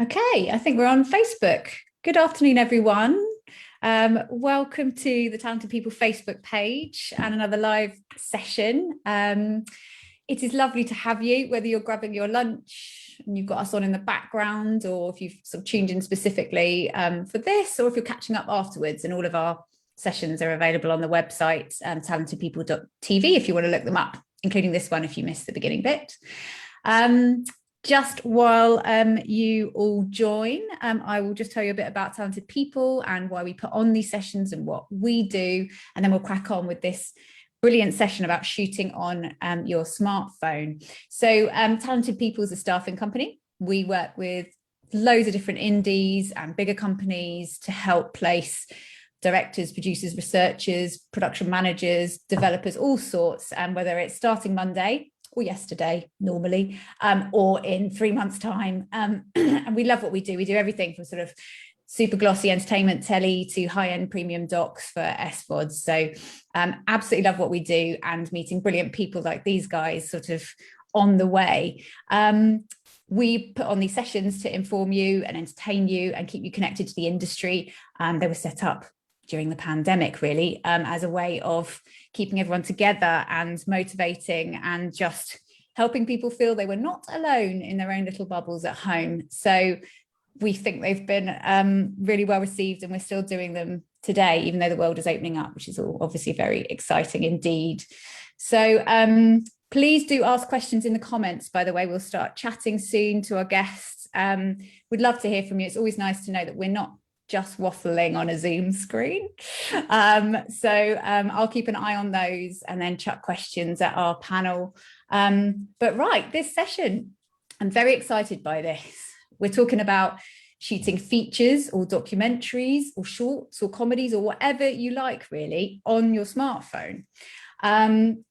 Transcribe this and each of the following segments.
Okay, I think we're on Facebook. Good afternoon, everyone. Welcome to the Talented People Facebook page and another live session. It is lovely to have you, whether you're grabbing your lunch and you've got us on in the background, or if you've sort of tuned in specifically for this, or if you're catching up afterwards. And all of our sessions are available on the website, talentedpeople.tv, if you want to look them up, including this one if you missed the beginning bit. Just while you all join, I will just tell you a bit about Talented People and why we put on these sessions and what we do, and then we'll crack on with this brilliant session about shooting on your smartphone. So Talented People is a staffing company. We work with loads of different indies and bigger companies to help place directors, producers, researchers, production managers, developers, all sorts, and whether it's starting Monday or yesterday normally, or in 3 months' time. And we love what we do. We do everything from sort of super glossy entertainment telly to high-end premium docs for SVODs. So absolutely love what we do, and meeting brilliant people like these guys sort of on the way. We put on these sessions to inform you and entertain you and keep you connected to the industry. They were set up during the pandemic, really, as a way of keeping everyone together and motivating and just helping people feel they were not alone in their own little bubbles at home. So we think they've been really well received, and we're still doing them today, even though the world is opening up, which is all obviously very exciting indeed. So please do ask questions in the comments. By the way, we'll start chatting soon to our guests. We'd love to hear from you. It's always nice to know that we're not just waffling on a Zoom screen. I'll keep an eye on those and then chuck questions at our panel. But right, this session, I'm very excited by this. We're talking about shooting features or documentaries or shorts or comedies or whatever you like, really, on your smartphone.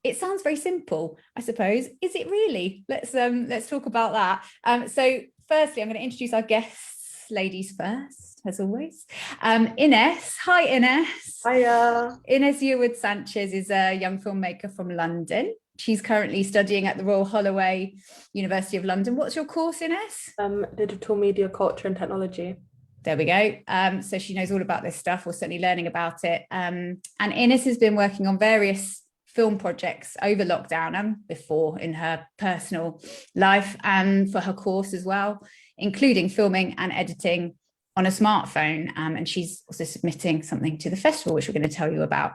It sounds very simple, I suppose. Is it really? Let's talk about that. So firstly, I'm going to introduce our guests, ladies first, as always. Ines. Hi, Ines. Hiya. Ines Yearwood-Sanchez is a young filmmaker from London. She's currently studying at the Royal Holloway, University of London. What's your course, Ines? Digital Media, Culture and Technology. There we go. So she knows all about this stuff, or certainly learning about it. And Ines has been working on various film projects over lockdown and before in her personal life, and for her course as well, including filming and editing on a smartphone, and she's also submitting something to the festival, which we're going to tell you about.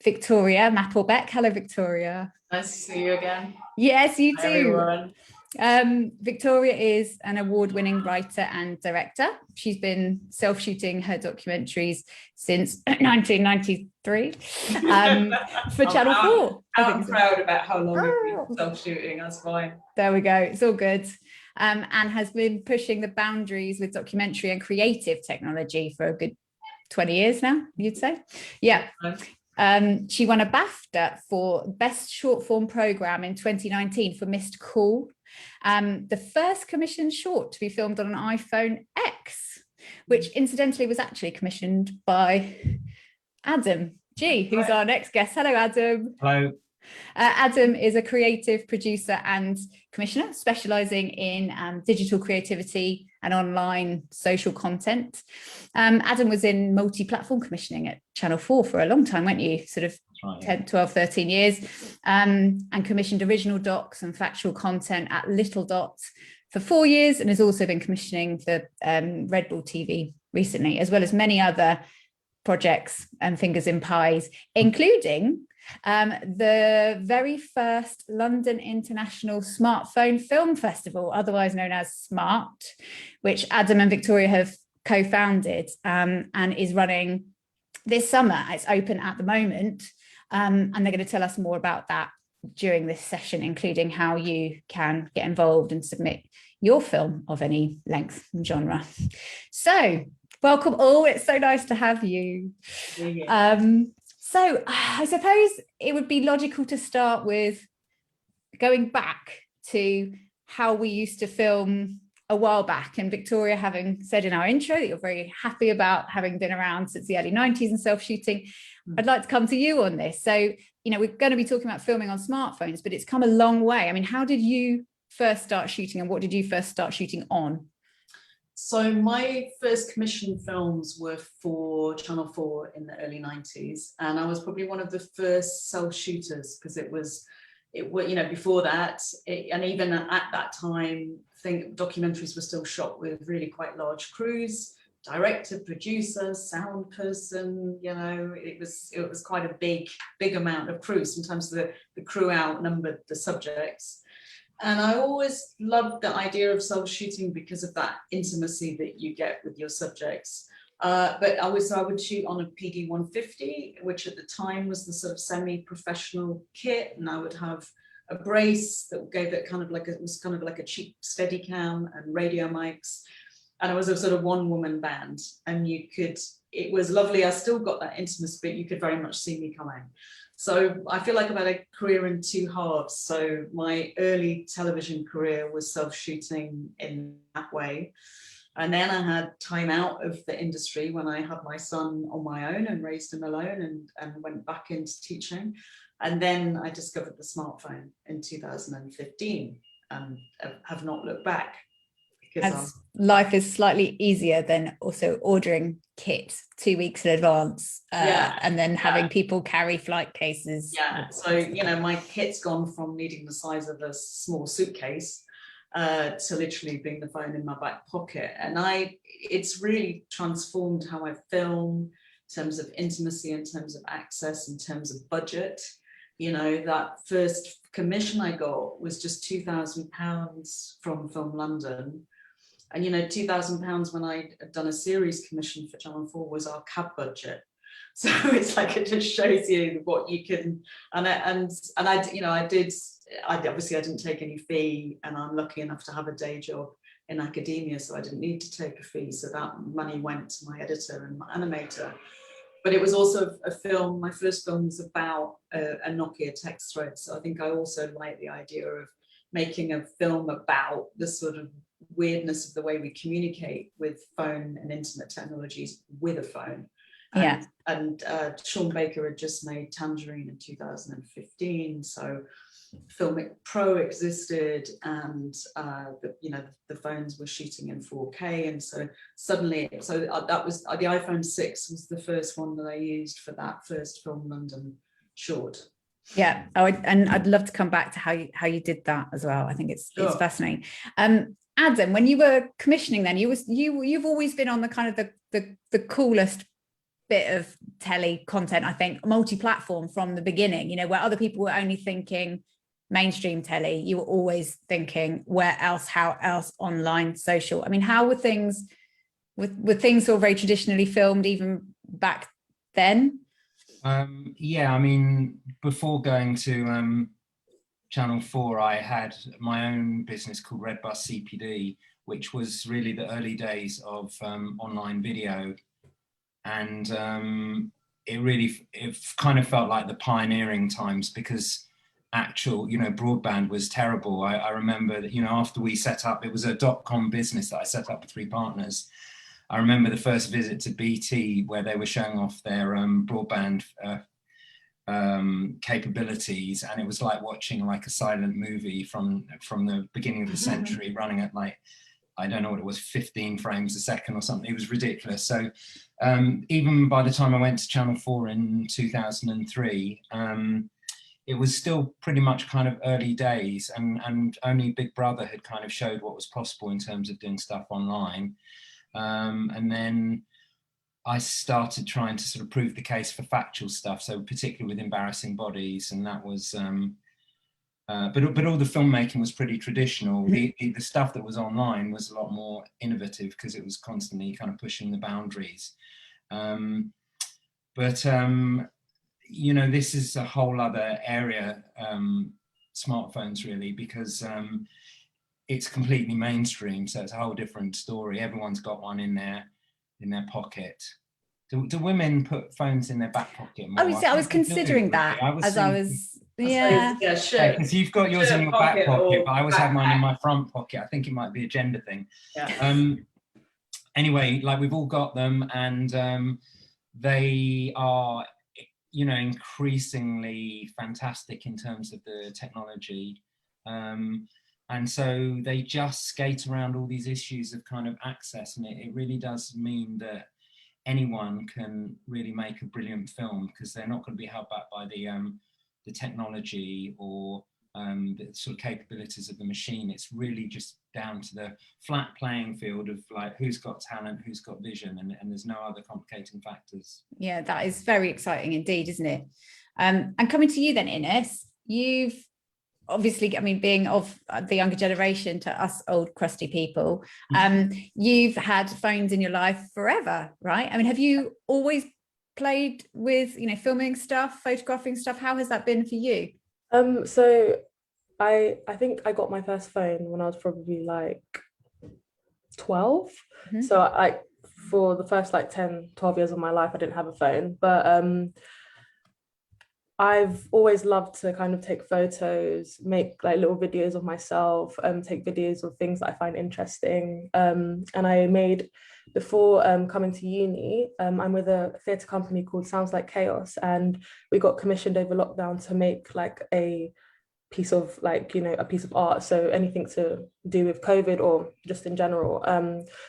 Victoria Mapplebeck. Hello, Victoria. Nice to see you again. Yes, you Hi, too. everyone. Victoria is an award-winning writer and director. She's been self-shooting her documentaries since 1993 for Channel 4. I'm proud about how long you've been self-shooting. That's fine. There we go. It's all good. And has been pushing the boundaries with documentary and creative technology for a good 20 years now, you'd say? Yeah. She won a BAFTA for Best Short Form Programme in 2019 for Missed Call, the first commissioned short to be filmed on an iPhone X, which incidentally was actually commissioned by Adam G, who's our next guest. Hello, Adam. Hello. Adam is a creative producer and commissioner specialising in digital creativity and online social content. Adam was in multi-platform commissioning at Channel 4 for a long time, weren't you? Sort of 10, 12, 13 years, and commissioned original docs and factual content at Little Dot for 4 years, and has also been commissioning for Red Bull TV recently, as well as many other projects and fingers in pies, including the very first London International Smartphone Film Festival, otherwise known as SMART, which Adam and Victoria have co-founded, and is running this summer. It's open at the moment, and they're going to tell us more about that during this session, including how you can get involved and submit your film of any length and genre. So welcome all. It's so nice to have you. So I suppose it would be logical to start with going back to how we used to film a while back. And Victoria, having said in our intro that you're very happy about having been around since the early 90s and self-shooting, I'd like to come to you on this. So, you know, we're going to be talking about filming on smartphones, but it's come a long way. I mean, how did you first start shooting, and what did you first start shooting on? So my first commission films were for Channel 4 in the early 90s, and I was probably one of the first self-shooters, because before that, and even at that time, I think documentaries were still shot with really quite large crews, director, producer, sound person, it was quite a big amount of crew. Sometimes the crew outnumbered the subjects. And I always loved the idea of self-shooting because of that intimacy that you get with your subjects. But I would shoot on a PD 150, which at the time was the sort of semi-professional kit, and I would have a brace that gave it it was kind of like a cheap Steadicam and radio mics. And it was a sort of one-woman band, and it was lovely. I still got that intimacy, but you could very much see me coming. So I feel like I've had a career in two halves. So my early television career was self-shooting in that way. And then I had time out of the industry when I had my son on my own and raised him alone, and went back into teaching. And then I discovered the smartphone in 2015 and have not looked back. As life is slightly easier than also ordering kit 2 weeks in advance, and then having people carry flight cases. Yeah, so my kit's gone from needing the size of a small suitcase to literally being the phone in my back pocket, and it's really transformed how I film in terms of intimacy, in terms of access, in terms of budget. That first commission I got was just £2,000 from Film London. And £2,000 when I had done a series commission for Channel 4 was our cab budget. So it's like, it just shows you what you can. And I obviously I didn't take any fee, and I'm lucky enough to have a day job in academia, so I didn't need to take a fee. So that money went to my editor and my animator. But it was also a film. My first film was about a Nokia text thread. So I think I also like the idea of making a film about the sort of weirdness of the way we communicate with phone and internet technologies with a phone. And Sean Baker had just made Tangerine in 2015, so Filmic Pro existed, and the phones were shooting in 4K, and so suddenly, that was the iPhone 6 was the first one that I used for that first Film London short. Yeah, and I'd love to come back to how you did that as well. I think it's fascinating. Adam, when you were commissioning, then you've always been on the kind of the coolest bit of telly content, I think, multi-platform from the beginning, where other people were only thinking mainstream telly, you were always thinking how else, online, social. I mean, how were things sort of very traditionally filmed even back then? Yeah, I mean, before going to Channel 4, I had my own business called Red Bus CPD, which was really the early days of online video. And it kind of felt like the pioneering times, because actual, broadband was terrible. I remember that, after we set up, it was a .com business that I set up with 3 partners. I remember the first visit to BT, where they were showing off their broadband capabilities, and it was like watching like a silent movie from the beginning of the century, running at like, I don't know what it was, 15 frames a second or something. It was ridiculous. So even by the time I went to Channel 4 in 2003, it was still pretty much kind of early days, and only Big Brother had kind of showed what was possible in terms of doing stuff online. And then I started trying to sort of prove the case for factual stuff, so particularly with embarrassing bodies, and that was, but all the filmmaking was pretty traditional. The stuff that was online was a lot more innovative, because it was constantly kind of pushing the boundaries. This is a whole other area, smartphones really, because it's completely mainstream, so it's a whole different story. Everyone's got one in their pocket. Do women put phones in their back pocket more? I was considering that because you've got yours in your back pocket, but I always have mine in my front pocket. I think it might be a gender thing. Yeah. Anyway, like, we've all got them, and they are, increasingly fantastic in terms of the technology. And so they just skate around all these issues of kind of access, and it really does mean that anyone can really make a brilliant film, because they're not going to be held back by the technology or the sort of capabilities of the machine. It's really just down to the flat playing field of like who's got talent, who's got vision, and there's no other complicating factors. Yeah, that is very exciting indeed, isn't it? And coming to you then, Ines, you've obviously, I mean, being of the younger generation to us old crusty people, you've had phones in your life forever, right? I mean, have you always played with, you know, filming stuff, photographing stuff? How has that been for you? So I think I got my first phone when I was probably like 12. Mm-hmm. So I for the first like 10, 12 years of my life, I didn't have a phone, but I've always loved to kind of take photos, make like little videos of myself, take videos of things that I find interesting. And I made, before coming to uni, I'm with a theatre company called Sounds Like Chaos, and we got commissioned over lockdown to make like a piece of like, you know, a piece of art, so anything to do with COVID or just in general.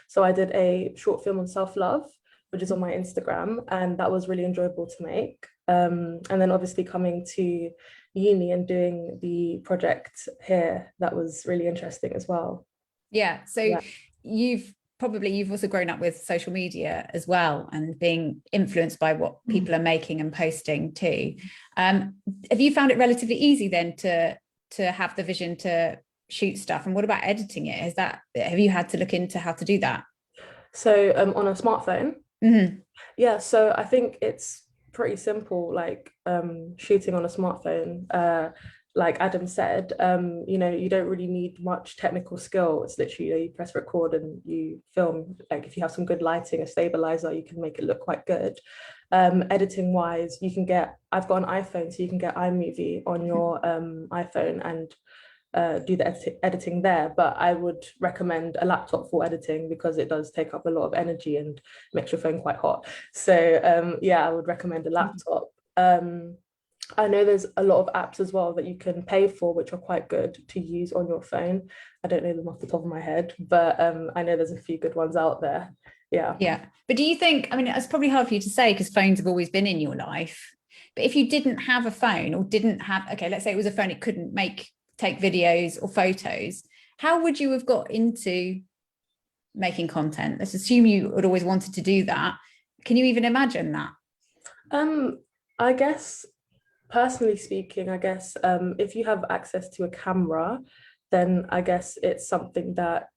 So I did a short film on self-love, which is on my Instagram, and that was really enjoyable to make. And then obviously coming to uni and doing the project here, that was really interesting as well. Yeah, so Yeah. you've also grown up with social media as well, and being influenced by what people are making and posting too. Have you found it relatively easy then to have the vision to shoot stuff? And what about editing it? Have you had to look into how to do that? So on a smartphone, Mm-hmm. yeah, so I think it's pretty simple, like shooting on a smartphone. Like Adam said, you know, you don't really need much technical skill. It's literally, you know, you press record and you film. Like if you have some good lighting, a stabilizer, you can make it look quite good. Editing wise, I've got an iPhone, so you can get iMovie on your iPhone and do the editing there, but I would recommend a laptop for editing because it does take up a lot of energy and makes your phone quite hot. So yeah, I would recommend a laptop. I know there's a lot of apps as well that you can pay for, which are quite good to use on your phone. I don't know them off the top of my head, but I know there's a few good ones out there. Yeah. But do you think, I mean, it's probably hard for you to say because phones have always been in your life, but if you didn't have a phone or didn't have, okay, let's say it was a phone, it couldn't take videos or photos, how would you have got into making content? Let's assume you had always wanted to do that. Can you even imagine that? I guess, personally speaking, if you have access to a camera, then I guess it's something that,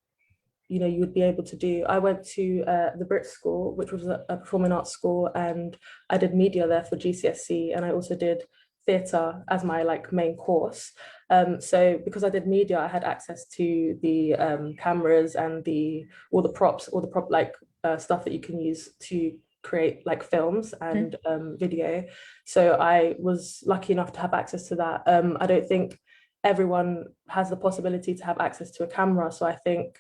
you know, you would be able to do. I went to the Brit School, which was a performing arts school, and I did media there for GCSE, and I also did theatre as my like main course. So because I did media, I had access to the cameras and all the props stuff that you can use to create like films and video. So I was lucky enough to have access to that. I don't think everyone has the possibility to have access to a camera, so I think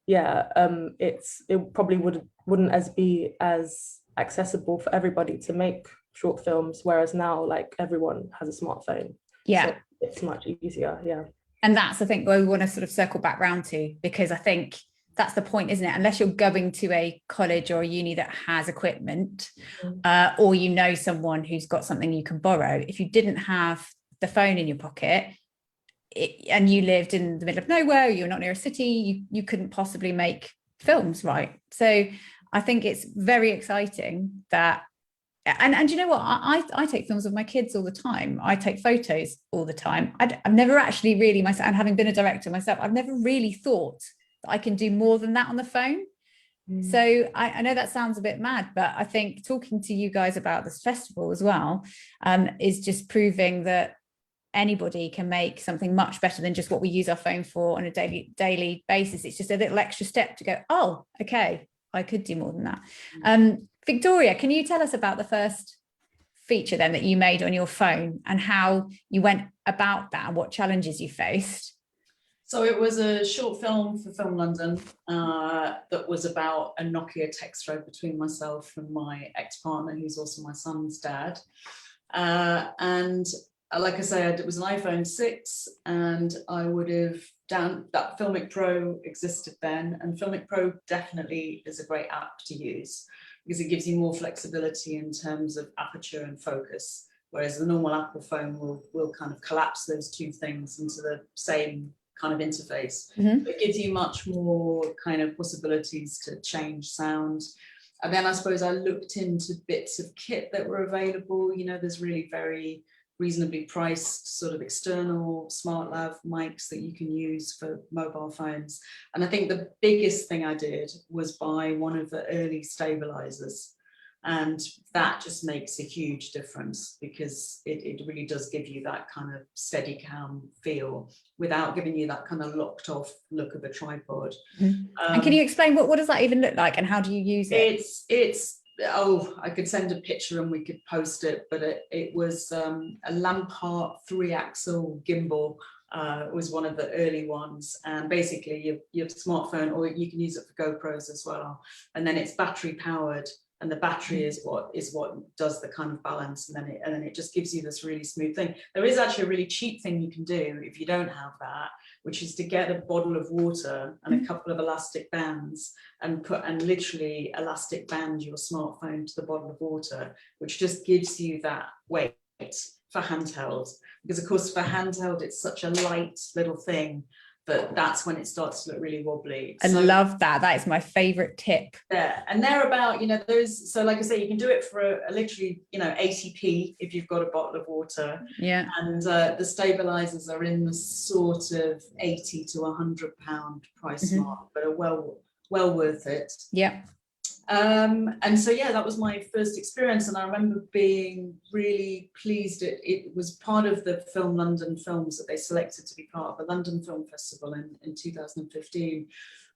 it probably wouldn't be as accessible for everybody to make short films, whereas now like everyone has a smartphone. Yeah, so it's much easier. Yeah. And that's, I think, where we want to sort of circle back round to, because I think that's the point, isn't it? Unless you're going to a college or a uni that has equipment, or you know someone who's got something you can borrow, if you didn't have the phone in your pocket and you lived in the middle of nowhere, you're not near a city, you couldn't possibly make films, right? So I think it's very exciting that, and you know what, I take films of my kids all the time. I take photos all the time. I've never actually really myself, and having been a director myself, I've never really thought that I can do more than that on the phone. So I know that sounds a bit mad, but I think talking to you guys about this festival as well is just proving that anybody can make something much better than just what we use our phone for on a daily basis. It's just a little extra step to go, oh, okay, I could do more than that. Victoria, can you tell us about the first feature then that you made on your phone and how you went about that and what challenges you faced? So it was a short film for Film London that was about a Nokia text thread between myself and my ex-partner, who's also my son's dad. And like I said, it was an iPhone 6, and I would have that Filmic Pro existed then, and Filmic Pro definitely is a great app to use because it gives you more flexibility in terms of aperture and focus, whereas the normal Apple phone will kind of collapse those two things into the same kind of interface. It gives you much more kind of possibilities to change sound. And then I suppose I looked into bits of kit that were available. You know, there's really very reasonably priced sort of external smart lav mics that you can use for mobile phones. And I think the biggest thing I did was buy one of the early stabilizers. And that just makes a huge difference because it really does give you that kind of steady cam feel without giving you that kind of locked off look of a tripod. And can you explain what does that even look like and how do you use it? It's I could send a picture and we could post it, but it was a Lampart 3-axle gimbal. Was one of the early ones, and basically your smartphone, or you can use it for GoPros as well, and then it's battery powered, and the battery is what does the kind of balance, and then it just gives you this really smooth thing. There is actually a really cheap thing you can do if you don't have that, which is to get a bottle of water and a couple of elastic bands and literally elastic band your smartphone to the bottle of water, which just gives you that weight for handheld. Because of course for handheld it's such a light little thing that's when it starts to look really wobbly. I love that. That is my favorite tip. Yeah, and they're about, those, so like I say, you can do it for literally 80p if you've got a bottle of water. Yeah. And the stabilizers are in the sort of 80 to 100 pound price mark, but are well worth it. Yeah. And so yeah, that was my first experience, and I remember being really pleased. It was part of the Film London films that they selected to be part of the London Film Festival in 2015.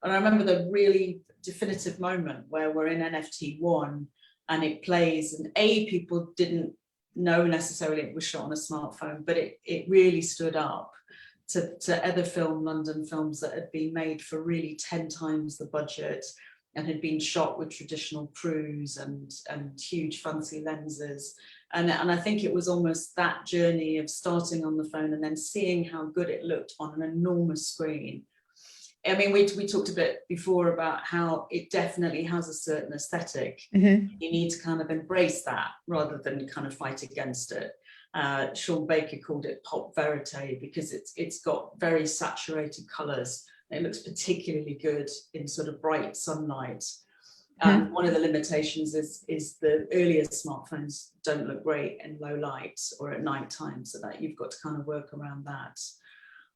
And I remember the really definitive moment where we're in NFT1 and it plays, and people didn't know necessarily it was shot on a smartphone, but it really stood up to other Film London films that had been made for really 10 times the budget and had been shot with traditional crews and huge fancy lenses. And I think it was almost that journey of starting on the phone and then seeing how good it looked on an enormous screen. I mean, we talked a bit before about how it definitely has a certain aesthetic. You need to kind of embrace that rather than kind of fight against it. Sean Baker called it pop verite because it's got very saturated colours. It looks particularly good in sort of bright sunlight. One of the limitations is the earlier smartphones don't look great in low light or at night time, so that you've got to kind of work around that.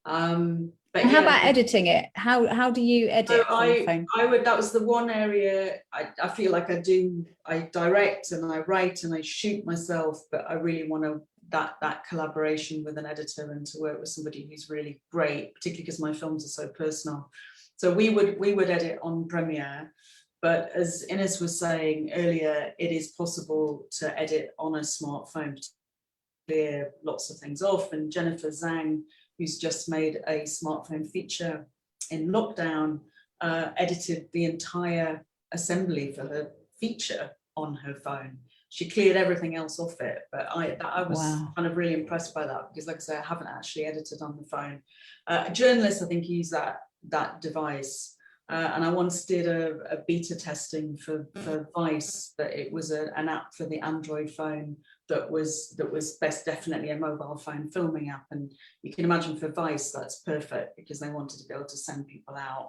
But how about editing it? How do you edit on the phone? That was the one area I feel like I direct and I write and I shoot myself, but I really want to that collaboration with an editor and to work with somebody who's really great, particularly because my films are so personal. So we would edit on Premiere, but as Ines was saying earlier, it is possible to edit on a smartphone, to clear lots of things off. And Jennifer Zhang, who's just made a smartphone feature in lockdown, edited the entire assembly for her feature on her phone. She cleared everything else off it, but I was kind of really impressed by that because, like I say, I haven't actually edited on the phone. Journalists, I think, use that device, and I once did a beta testing for Vice, that it was an app for the Android phone that was best definitely a mobile phone filming app, and you can imagine for Vice that's perfect because they wanted to be able to send people out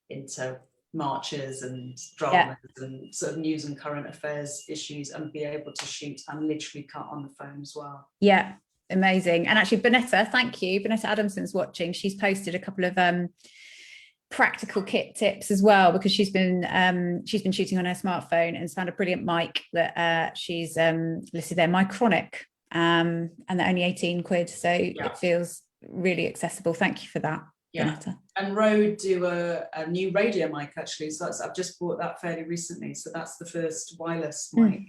into marches and dramas and sort of news and current affairs issues and be able to shoot and literally cut on the phone as well. Yeah, amazing. And actually Bonetta, thank you. Bonetta Adamson's watching. She's posted a couple of practical kit tips as well, because she's been shooting on her smartphone and found a brilliant mic that she's listed there, Micronic, and they're only 18 quid, so it feels really accessible. Thank you for that. Bonetta. And Rode do a new radio mic actually, so I've just bought that fairly recently, so that's the first wireless mic.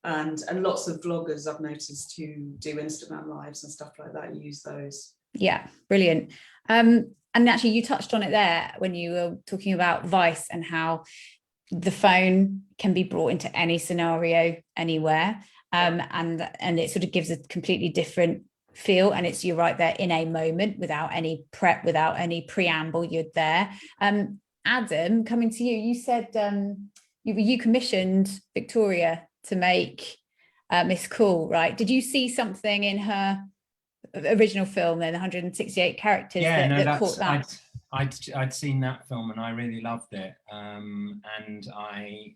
And lots of vloggers I've noticed who do Instagram lives and stuff like that use those. Yeah, brilliant. And actually you touched on it there when you were talking about Vice and how the phone can be brought into any scenario anywhere, and it sort of gives a completely different feel, and it's, you're right there in a moment, without any prep, without any preamble, you're there. Adam, coming to you, you said you commissioned Victoria to make Miss Cool, right? Did you see something in her original film, then 168 characters, that caught that? I'd seen that film and I really loved it, and I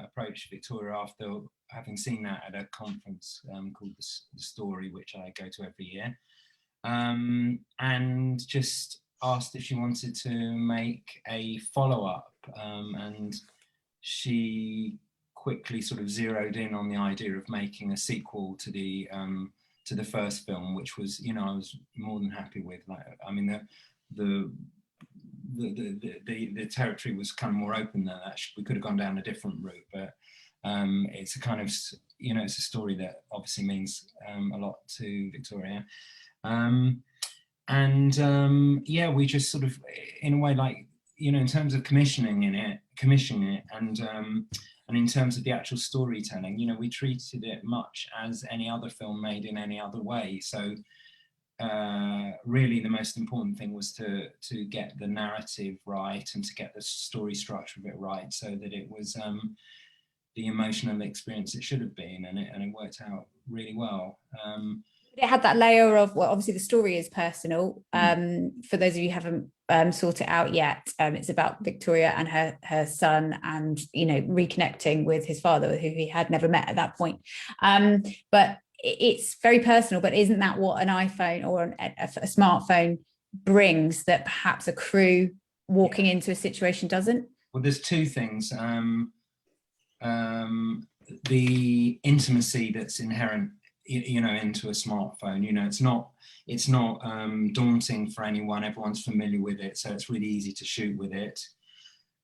approached Victoria after having seen that at a conference called the Story, which I go to every year, and just asked if she wanted to make a follow-up, and she quickly sort of zeroed in on the idea of making a sequel to the first film, which was, you know, I was more than happy with. Like, I mean, the territory was kind of more open than that. We could have gone down a different route, but it's a kind of, you know, it's a story that obviously means a lot to Victoria. Yeah, we just sort of, in a way, like, you know, in terms of commissioning it, and in terms of the actual storytelling, you know, we treated it much as any other film made in any other way. So really the most important thing was to get the narrative right and to get the story structure of it right, so that it was the emotional experience it should have been, and it worked out really well. It had that layer of, well, obviously the story is personal. For those of you who haven't sorted it out yet, it's about Victoria and her son, and, you know, reconnecting with his father, who he had never met at that point. But it's very personal. But isn't that what an iPhone or a smartphone brings that perhaps a crew walking into a situation doesn't? Well, there's two things. The intimacy that's inherent, you know, into a smartphone. You know, it's not daunting for anyone. Everyone's familiar with it, so it's really easy to shoot with it.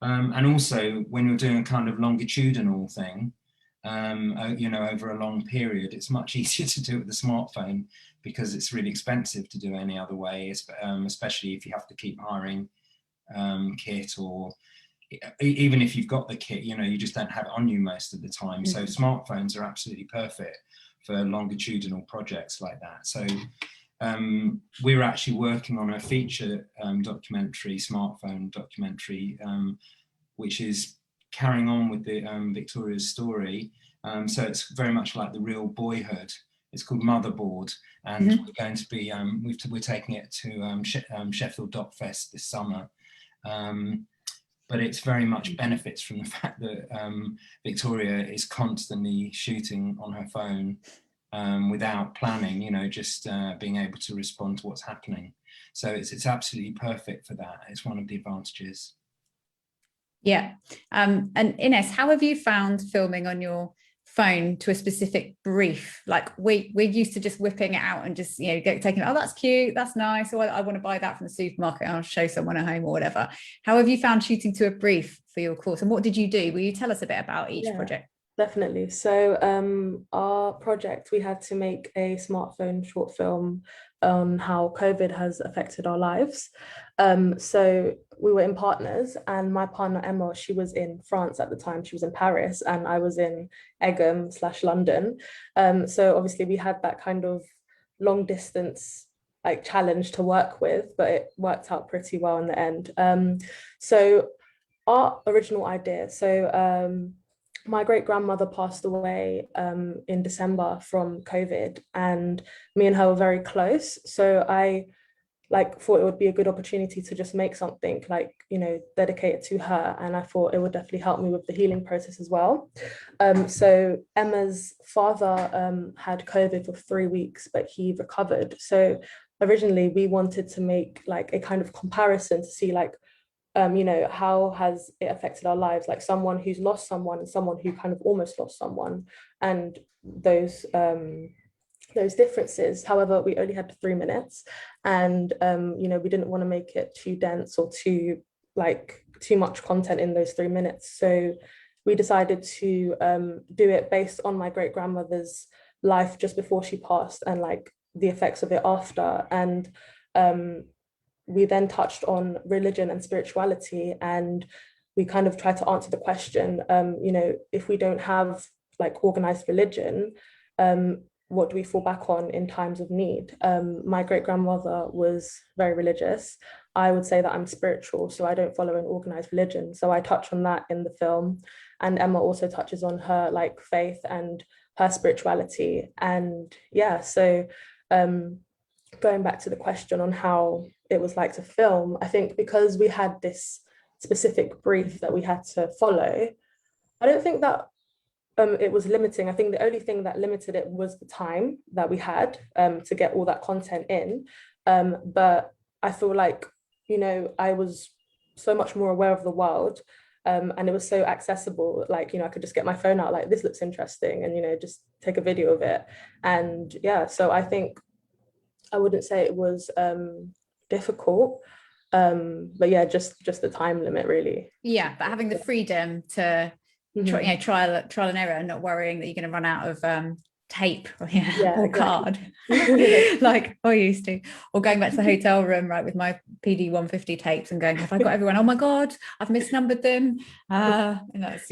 And also, when you're doing a kind of longitudinal thing, you know, over a long period, it's much easier to do it with a smartphone, because it's really expensive to do any other way, especially if you have to keep hiring kit, or even if you've got the kit, you know, you just don't have it on you most of the time. So smartphones are absolutely perfect for longitudinal projects like that. So we're actually working on a feature documentary, smartphone documentary, which is carrying on with the Victoria's story. So it's very much like the real Boyhood. It's called Motherboard, and we're going to be we're taking it to Sheffield Doc Fest this summer. But it's very much benefits from the fact that Victoria is constantly shooting on her phone without planning, you know, just being able to respond to what's happening. So it's absolutely perfect for that. It's one of the advantages. Yeah. And Ines, how have you found filming on your phone to a specific brief? Like we're used to just whipping it out and just, you know, taking, oh, that's cute, that's nice, or I want to buy that from the supermarket and I'll show someone at home or whatever. How have you found shooting to a brief for your course, and what did you do? Will you tell us a bit about each project? Definitely. So our project, we had to make a smartphone short film on how COVID has affected our lives. So we were in partners, and my partner Emma, she was in France at the time. She was in Paris, and I was in Egham/London. So obviously we had that kind of long distance like challenge to work with, but it worked out pretty well in the end. So our original idea, so my great-grandmother passed away in December from COVID, and me and her were very close. So I thought it would be a good opportunity to just make something dedicated to her. And I thought it would definitely help me with the healing process as well. So Emma's father had COVID for 3 weeks, but he recovered. So originally we wanted to make a kind of comparison to see how has it affected our lives, like someone who's lost someone and someone who kind of almost lost someone, and those differences. However, we only had 3 minutes, and we didn't want to make it too dense or too much content in those 3 minutes. So we decided to do it based on my great-grandmother's life just before she passed, and the effects of it after. And we then touched on religion and spirituality, and we kind of tried to answer the question, if we don't have organized religion, what do we fall back on in times of need? My great-grandmother was very religious. I would say that I'm spiritual, so I don't follow an organized religion. So I touch on that in the film. And Emma also touches on her like faith and her spirituality. And yeah, so going back to the question on how it was like to film, I think because we had this specific brief that we had to follow, I don't think that it was limiting. I think the only thing that limited it was the time that we had to get all that content in. But I feel like, you know, I was so much more aware of the world, and it was so accessible. Like, you know, I could just get my phone out, like, this looks interesting, and, you know, just take a video of it. And yeah, so I think I wouldn't say it was difficult. But yeah, just the time limit, really. Yeah, but having the freedom to try, you know, trial and error, and not worrying that you're going to run out of tape or exactly. card like I used to, or going back to the hotel room, right, with my PD 150 tapes and going, have I got everyone? Oh my god, I've misnumbered them. And that's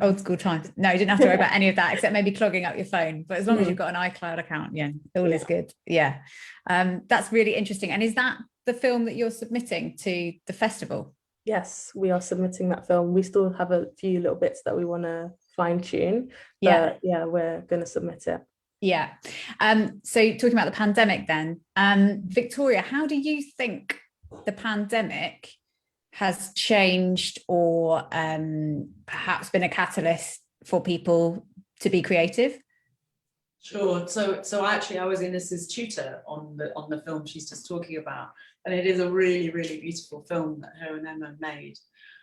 old school times. No, you didn't have to worry about any of that, except maybe clogging up your phone. But as long as you've got an iCloud account, all is good. That's really interesting. And is that the film that you're submitting to the festival? Yes, we are submitting that film. We still have a few little bits that we want to fine tune, but yeah, we're going to submit it. Yeah. So talking about the pandemic then, Victoria, how do you think the pandemic has changed or perhaps been a catalyst for people to be creative? Sure. So actually, I was Ines's tutor on the film she's just talking about, and it is a really, really beautiful film that her and Emma made.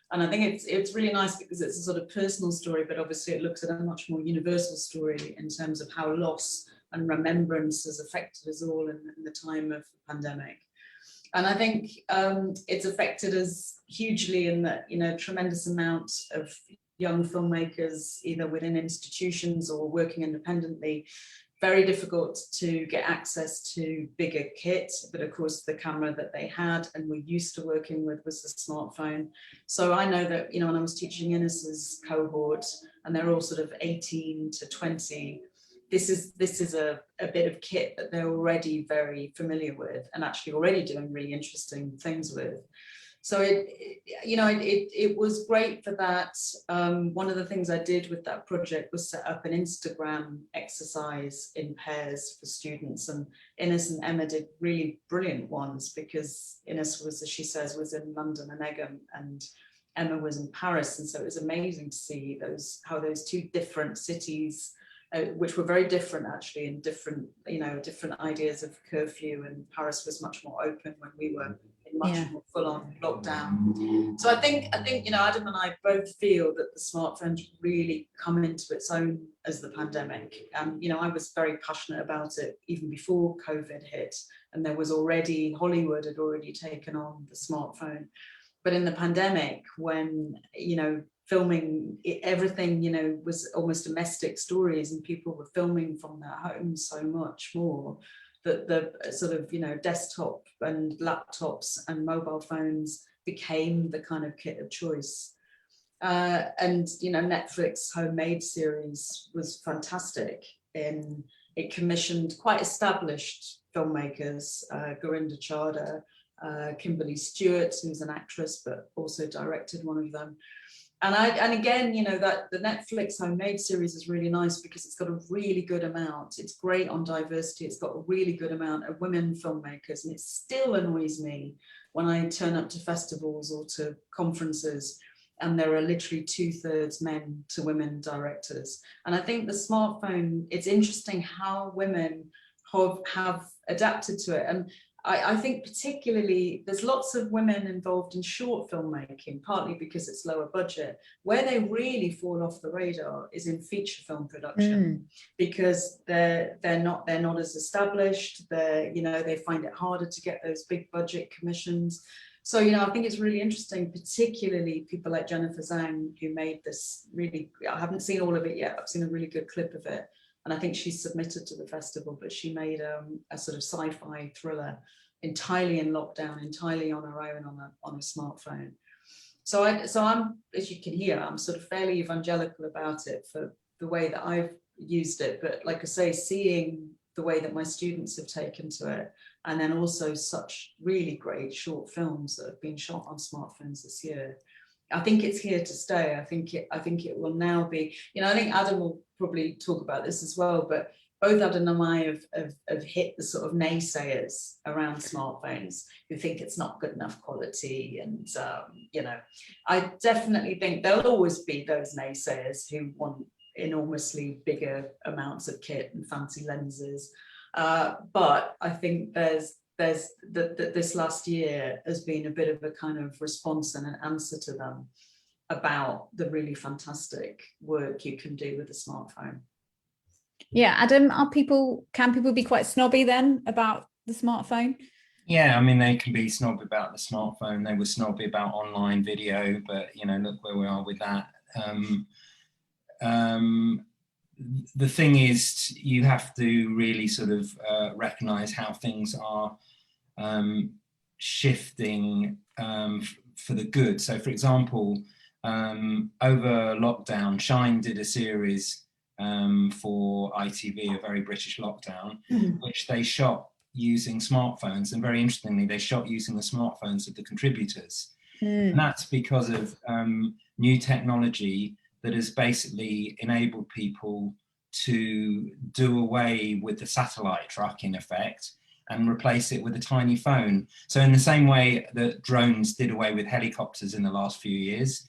And I think it's really nice because it's a sort of personal story, but obviously it looks at a much more universal story in terms of how loss and remembrance has affected us all in the time of the pandemic. And I think it's affected us hugely in that, you know, tremendous amount of young filmmakers, either within institutions or working independently, very difficult to get access to bigger kit, but of course the camera that they had and were used to working with was the smartphone. So I know that, you know, when I was teaching Ines's cohort, and they're all sort of 18 to 20, this is a bit of kit that they're already very familiar with and actually already doing really interesting things with. So it was great for that. One of the things I did with that project was set up an Instagram exercise in pairs for students, and Ines and Emma did really brilliant ones because Ines was, as she says, was in London and Egham, and Emma was in Paris, and so it was amazing to see how those two different cities, which were very different actually, in different ideas of curfew, and Paris was much more open when we were in much more full-on lockdown. So I think you know, Adam and I both feel that the smartphone's really come into its own as the pandemic. You know, I was very passionate about it even before COVID hit, and there was already, Hollywood had already taken on the smartphone. But in the pandemic, when, you know, filming everything, you know, was almost domestic stories, and people were filming from their homes so much more, that the sort of, you know, desktop and laptops and mobile phones became the kind of kit of choice. And, you know, Netflix Homemade series was fantastic. It commissioned quite established filmmakers, Gurinder Chadha, Kimberly Stewart, who's an actress, but also directed one of them. And again, you know, that the Netflix Homemade series is really nice because it's got a really good amount. It's great on diversity. It's got a really good amount of women filmmakers. And it still annoys me when I turn up to festivals or to conferences and there are literally 2/3 men to women directors. And I think the smartphone, it's interesting how women have adapted to it. And I think particularly there's lots of women involved in short filmmaking, partly because it's lower budget. Where they really fall off the radar is in feature film production, because they're not as established. They find it harder to get those big budget commissions. So, you know, I think it's really interesting, particularly people like Jennifer Zhang, who made this really, I haven't seen all of it yet, I've seen a really good clip of it. And I think she's submitted to the festival, but she made a sort of sci-fi thriller entirely in lockdown, entirely on her own on a smartphone. So I'm, as you can hear, I'm sort of fairly evangelical about it for the way that I've used it, but like I say, seeing the way that my students have taken to it, and then also such really great short films that have been shot on smartphones this year. I think it's here to stay. I think it will now be, you know, I think Adam will probably talk about this as well, but both Adam and I have hit the sort of naysayers around smartphones who think it's not good enough quality. And, you know, I definitely think there'll always be those naysayers who want enormously bigger amounts of kit and fancy lenses. But I think this last year has been a bit of a kind of response and an answer to them about the really fantastic work you can do with a smartphone. Yeah, Adam, can people be quite snobby then about the smartphone? Yeah, I mean, they can be snobby about the smartphone. They were snobby about online video, but you know, look where we are with that. The thing is, you have to really sort of recognize how things are shifting for the good. So, for example, over lockdown, Shine did a series for ITV, a very British lockdown, which they shot using smartphones, and very interestingly, they shot using the smartphones of the contributors. And that's because of new technology that has basically enabled people to do away with the satellite truck, in effect, and replace it with a tiny phone. So in the same way that drones did away with helicopters in the last few years,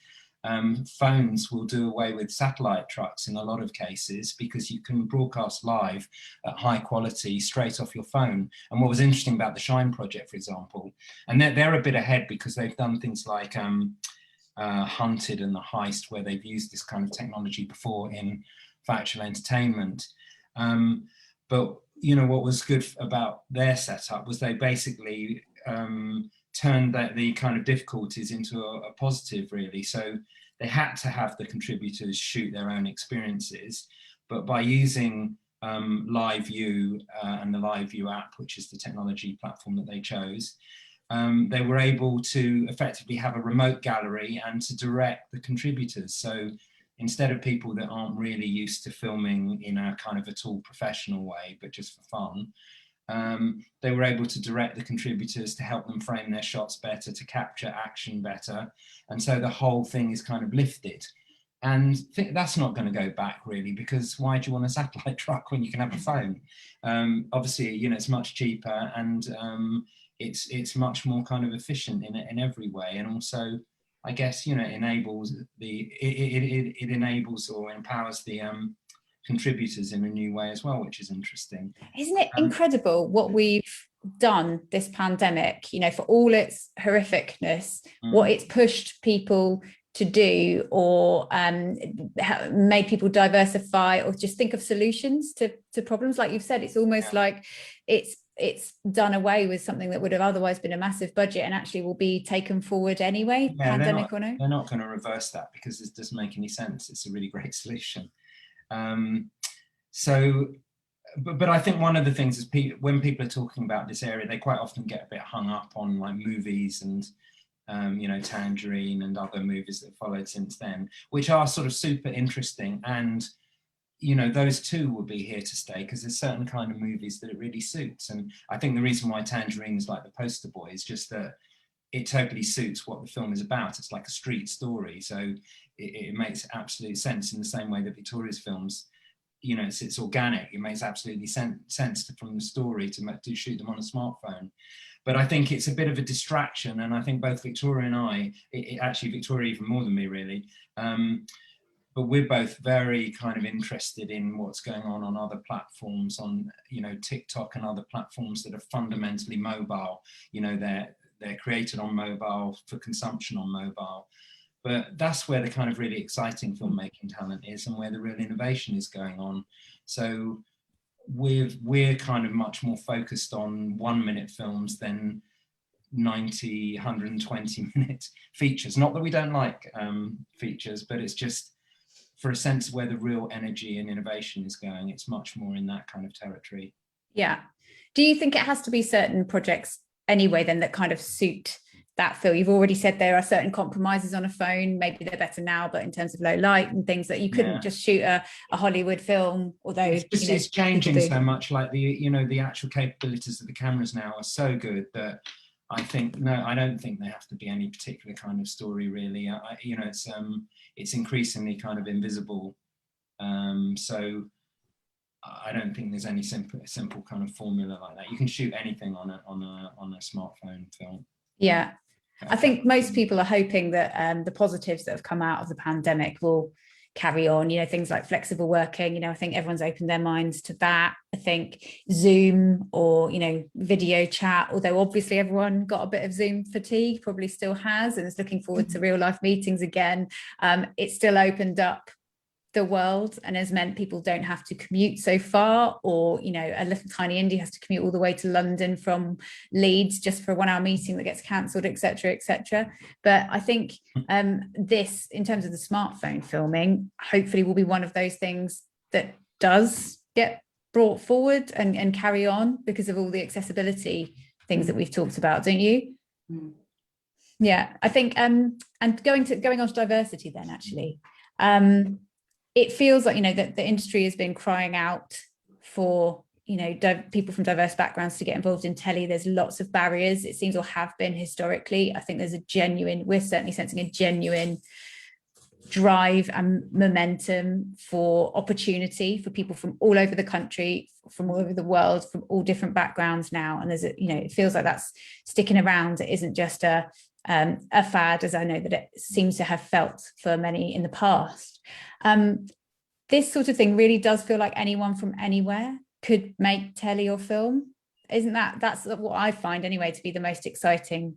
phones will do away with satellite trucks in a lot of cases, because you can broadcast live at high quality straight off your phone. And what was interesting about the Shine project, for example, and they're a bit ahead because they've done things like Hunted and The Heist, where they've used this kind of technology before in factual entertainment. But you know, what was good about their setup was they basically turned the kind of difficulties into a positive, really. So they had to have the contributors shoot their own experiences, but by using Live View and the Live View app, which is the technology platform that they chose, they were able to effectively have a remote gallery and to direct the contributors. So instead of people that aren't really used to filming in a kind of at all professional way, but just for fun, they were able to direct the contributors to help them frame their shots better, to capture action better. And so the whole thing is kind of lifted. And that's not going to go back, really, because why do you want a satellite truck when you can have a phone? Obviously, you know, it's much cheaper, and it's much more kind of efficient in every way. And also, I guess, you know, it enables it enables or empowers the contributors in a new way as well, which is interesting. Isn't it incredible what we've done this pandemic, you know, for all its horrificness, what it's pushed people to do, or made people diversify, or just think of solutions to problems. Like you've said, it's almost like it's done away with something that would have otherwise been a massive budget and actually will be taken forward anyway, pandemic or no. They're not going to reverse that, because it doesn't make any sense. It's a really great solution. But I think one of the things is when people are talking about this area, they quite often get a bit hung up on like movies and you know, Tangerine and other movies that followed since then, which are sort of super interesting. And you know, those too will be here to stay, because there's certain kind of movies that it really suits. And I think the reason why Tangerine is like the poster boy is just that it totally suits what the film is about. It's like a street story, so it makes absolute sense, in the same way that Victoria's films, you know, it's organic. It makes absolutely sense from the story to shoot them on a smartphone. But I think it's a bit of a distraction, and I think both Victoria and I, actually Victoria even more than me really, but we're both very kind of interested in what's going on other platforms, on, you know, TikTok and other platforms that are fundamentally mobile. You know, they're created on mobile for consumption on mobile. But that's where the kind of really exciting filmmaking talent is, and where the real innovation is going on. So we're kind of much more focused on 1 minute films than 90, 120 minute features. Not that we don't like features, but it's just for a sense of where the real energy and innovation is going. It's much more in that kind of territory. Yeah. Do you think it has to be certain projects anyway then that kind of suit that feel? You've already said there are certain compromises on a phone, maybe they're better now, but in terms of low light and things, that you couldn't just shoot a Hollywood film, although it's changing so much. Like the actual capabilities of the cameras now are so good that I don't think there have to be any particular kind of story really. It's increasingly kind of invisible, so I don't think there's any simple kind of formula like that. You can shoot anything on a smartphone film. Yeah, I think most people are hoping that the positives that have come out of the pandemic will carry on, things like flexible working. I think everyone's opened their minds to that. I think Zoom or video chat, although obviously everyone got a bit of Zoom fatigue, probably still has, and is looking forward to real life meetings again. It still opened up the world and has meant people don't have to commute so far, or a little tiny indie has to commute all the way to London from Leeds just for a 1 hour meeting that gets cancelled, etc. But I think this, in terms of the smartphone filming, hopefully will be one of those things that does get brought forward and carry on because of all the accessibility things that we've talked about, don't you? Yeah, I think and going on to diversity then, actually, it feels like that the industry has been crying out for people from diverse backgrounds to get involved in telly. There's lots of barriers, it seems, or have been historically. I think we're certainly sensing a genuine drive and momentum for opportunity for people from all over the country, from all over the world, from all different backgrounds now. And there's it feels like that's sticking around. It isn't just a fad, as I know that it seems to have felt for many in the past. This sort of thing really does feel like anyone from anywhere could make telly or film. That's what I find anyway to be the most exciting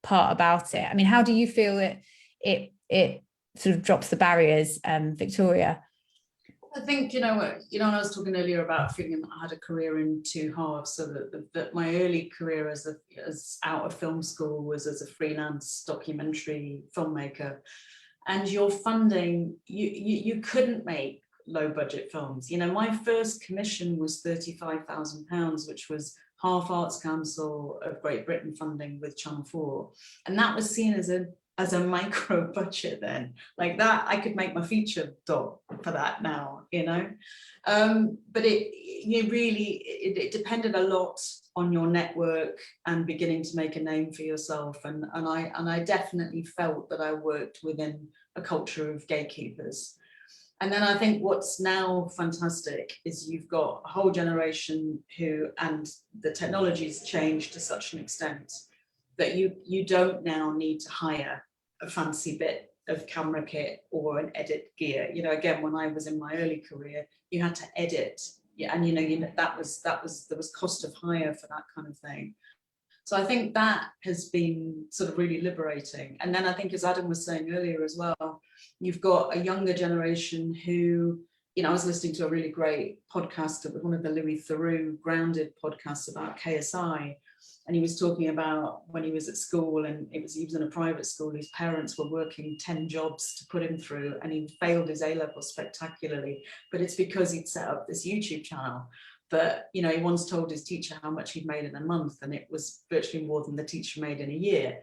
part about it. I mean, how do you feel it sort of drops the barriers, Victoria? I think, when I was talking earlier about feeling that I had a career in two halves, so that my early career as out of film school was as a freelance documentary filmmaker, and your funding, you couldn't make low budget films. My first commission was £35,000, which was half Arts Council of Great Britain funding with Channel 4, and that was seen as a micro budget then. Like that, I could make my feature doc for that now, but it depended a lot on your network and beginning to make a name for yourself, and I definitely felt that I worked within a culture of gatekeepers. And then I think what's now fantastic is you've got a whole generation and the technology's changed to such an extent that you don't now need to hire a fancy bit of camera kit or an edit gear. Again, when I was in my early career, you had to edit, and there was cost of hire for that kind of thing. So I think that has been sort of really liberating. And then I think, as Adam was saying earlier as well, you've got a younger generation who, I was listening to a really great podcast, one of the Louis Theroux Grounded podcasts about KSI. And he was talking about when he was at school, and he was in a private school, his parents were working 10 jobs to put him through, and he failed his A-level spectacularly. But it's because he'd set up this YouTube channel. But, he once told his teacher how much he'd made in a month, and it was virtually more than the teacher made in a year.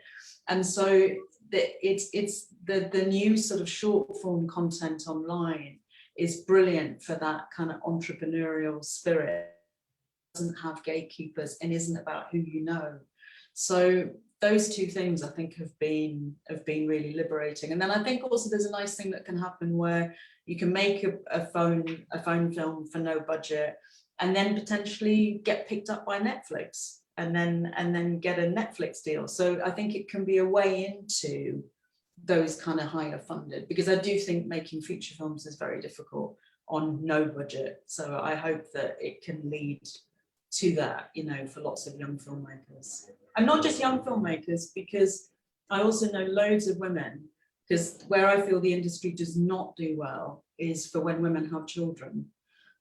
And so it's the new sort of short form content online is brilliant for that kind of entrepreneurial spirit. Doesn't have gatekeepers and isn't about who you know. So those two things I think have been really liberating. And then I think also there's a nice thing that can happen where you can make a phone film for no budget, and then potentially get picked up by Netflix and then get a Netflix deal. So I think it can be a way into those kind of higher funded, because I do think making feature films is very difficult on no budget. So I hope that it can lead to that, for lots of young filmmakers. And not just young filmmakers, because I also know loads of women, because where I feel the industry does not do well is for when women have children.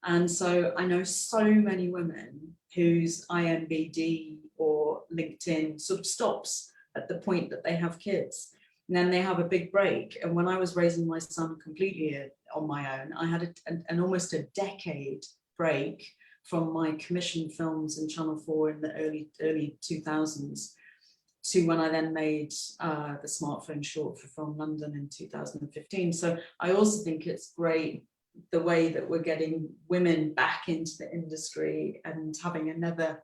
And so I know so many women whose IMBD or LinkedIn sort of stops at the point that they have kids. And then they have a big break. And when I was raising my son completely on my own, I had an almost a decade break from my commissioned films in Channel 4 in the early 2000s. to when I then made the smartphone short for Film London in 2015. So I also think it's great the way that we're getting women back into the industry and having another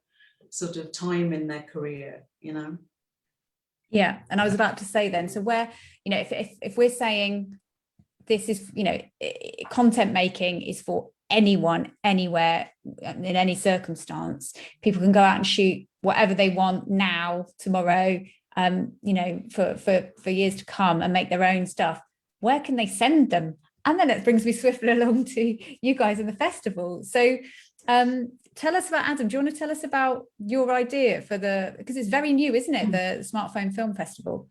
sort of time in their career, you know. Yeah, and I was about to say then, so where, you know, if we're saying this is, you know, content making is for anyone, anywhere, in any circumstance, people can go out and shoot whatever they want now, tomorrow, you know, for years to come, and make their own stuff. Where can they send them? And then it brings me swiftly along to you guys in the festival. So tell us about, Adam, do you want to tell us about your idea for because it's very new, isn't it, the Smartphone Film Festival?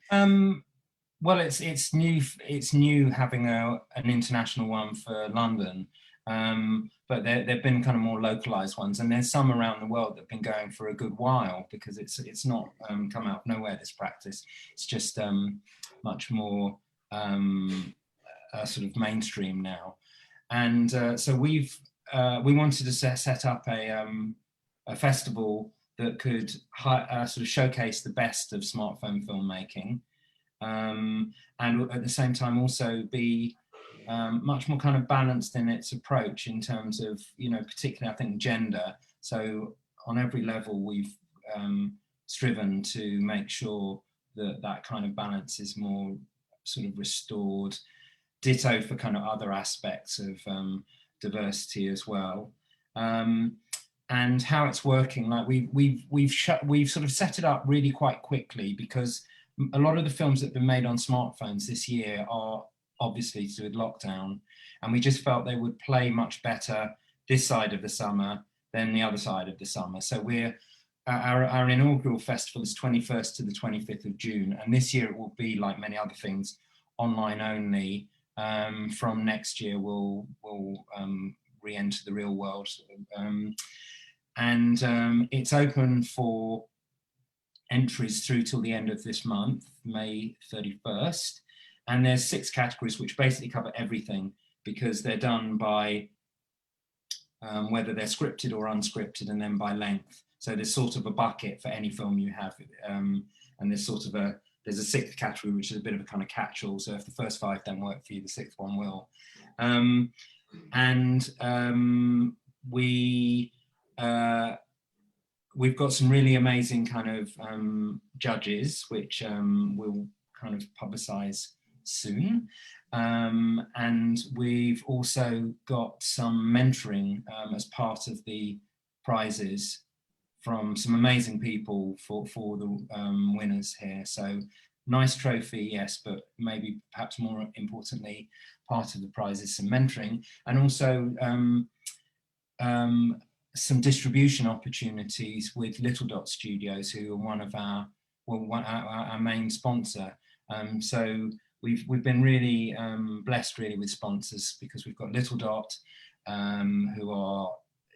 Well, it's new having an international one for London, but there've been kind of more localized ones, and there's some around the world that have been going for a good while, because it's not come out of nowhere, this practice. It's just much more sort of mainstream now. And so we wanted to set up a festival that could sort of showcase the best of smartphone filmmaking, and at the same time also be much more kind of balanced in its approach in terms of, you know, particularly I think gender. So on every level we've striven to make sure that that kind of balance is more sort of restored. Ditto for kind of other aspects of diversity as well. And how it's working, like we've sort of set it up really quite quickly, because a lot of the films that have been made on smartphones this year are obviously to do with lockdown, and we just felt they would play much better this side of the summer than the other side of the summer. So our inaugural festival is 21st to the 25th of June, and this year it will be, like many other things, online only. From next year we'll re-enter the real world, and it's open for entries through till the end of this month, May 31st, and there's 6 categories which basically cover everything, because they're done by whether they're scripted or unscripted, and then by length. So there's sort of a bucket for any film you have, and there's sort of there's a 6th category which is a bit of a kind of catch-all, so if the first 5 don't work for you, the 6th one will. We've got some really amazing kind of judges, which we'll kind of publicise soon. And we've also got some mentoring as part of the prizes from some amazing people for the winners here. So nice trophy, yes, but maybe perhaps more importantly, part of the prize is some mentoring, and also some distribution opportunities with Little Dot Studios, who are one of our main sponsor. So we've been really blessed really with sponsors, because we've got Little Dot, who are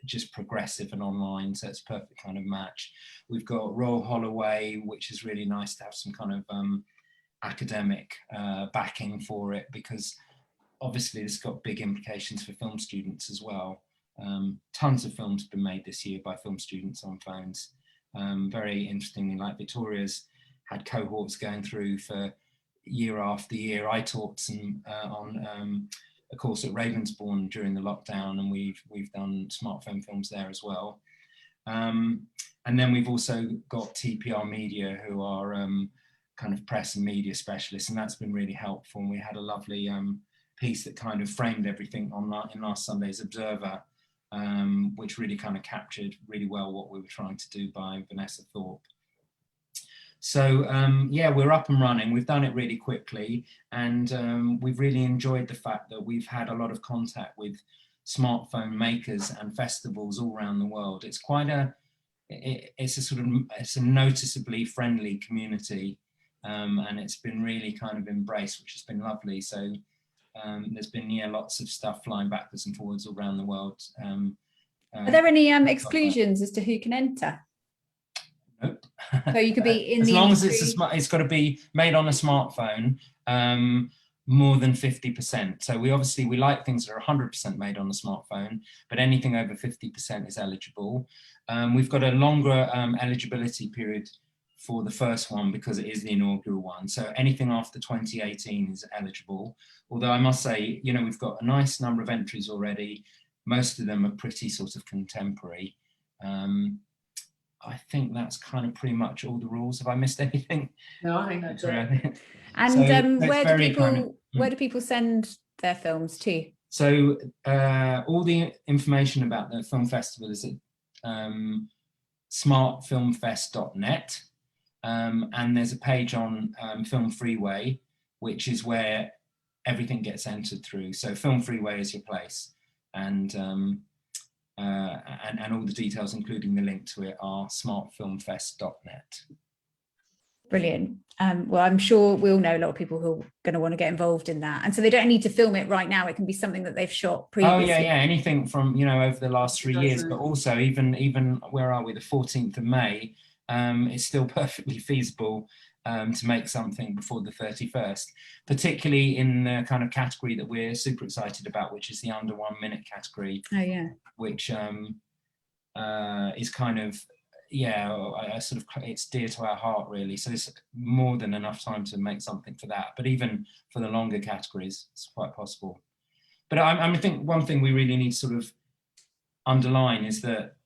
just progressive and online, so it's a perfect kind of match. We've got Royal Holloway, which is really nice to have some kind of academic backing for it, because obviously this got big implications for film students as well. Tons of films have been made this year by film students on phones. Very interestingly, like Victoria's had cohorts going through for year after year. I taught some on a course at Ravensbourne during the lockdown, and we've done smartphone films there as well. And then we've also got TPR Media, who are kind of press and media specialists, and that's been really helpful. And we had a lovely piece that kind of framed everything in last Sunday's Observer, which really kind of captured really well what we were trying to do, by Vanessa Thorpe. So yeah, we're up and running. We've done it really quickly, and we've really enjoyed the fact that we've had a lot of contact with smartphone makers and festivals all around the world. It's quite it's a noticeably friendly community, and it's been really kind of embraced, which has been lovely. So there's been lots of stuff flying backwards and forwards all around the world. Are there any exclusions as to who can enter? Nope. So you could be in as the long industry. as it's got to be made on a smartphone, more than 50%. So we like things that are 100% made on a smartphone, but anything over 50% is eligible. We've got a longer eligibility period for the first one because it is the inaugural one. So anything after 2018 is eligible. Although I must say, you know, we've got a nice number of entries already. Most of them are pretty sort of contemporary. I think that's kind of pretty much all the rules. Have I missed anything? No, I think that's it. And So where do people send their films to? So all the information about the film festival is at smartfilmfest.net, and there's a page on Film Freeway, which is where everything gets entered through. So Film Freeway is your place, and all the details, including the link to it, are smartfilmfest.net. Brilliant. Well, I'm sure we'll know a lot of people who are going to want to get involved in that. And so they don't need to film it right now. It can be something that they've shot previously. Oh, yeah. Anything from, you know, over the last 3 years, but also even where are we, the 14th of May, it's still perfectly feasible to make something before the 31st, particularly in the kind of category that we're super excited about, which is the under 1 minute category. Oh, yeah. Which is kind of, I sort of, it's dear to our heart, really. So it's more than enough time to make something for that. But even for the longer categories, it's quite possible. But I think one thing we really need to sort of underline is that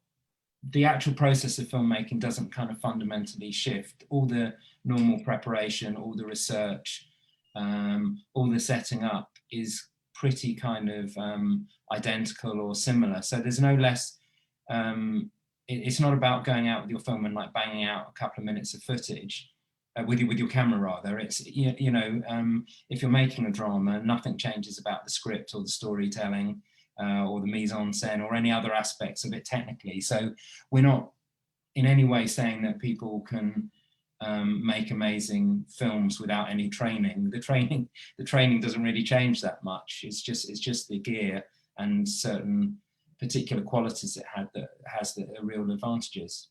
the actual process of filmmaking doesn't kind of fundamentally shift. All the normal preparation, all the research, all the setting up is pretty kind of identical or similar. So there's no less, it's not about going out with your film and like banging out a couple of minutes of footage with your camera rather. It's, you know, if you're making a drama, nothing changes about the script or the storytelling or the mise-en-scène or any other aspects of it technically. So we're not in any way saying that people can make amazing films without any training. The training doesn't really change that much. It's just the gear and certain particular qualities it had that has the real advantages.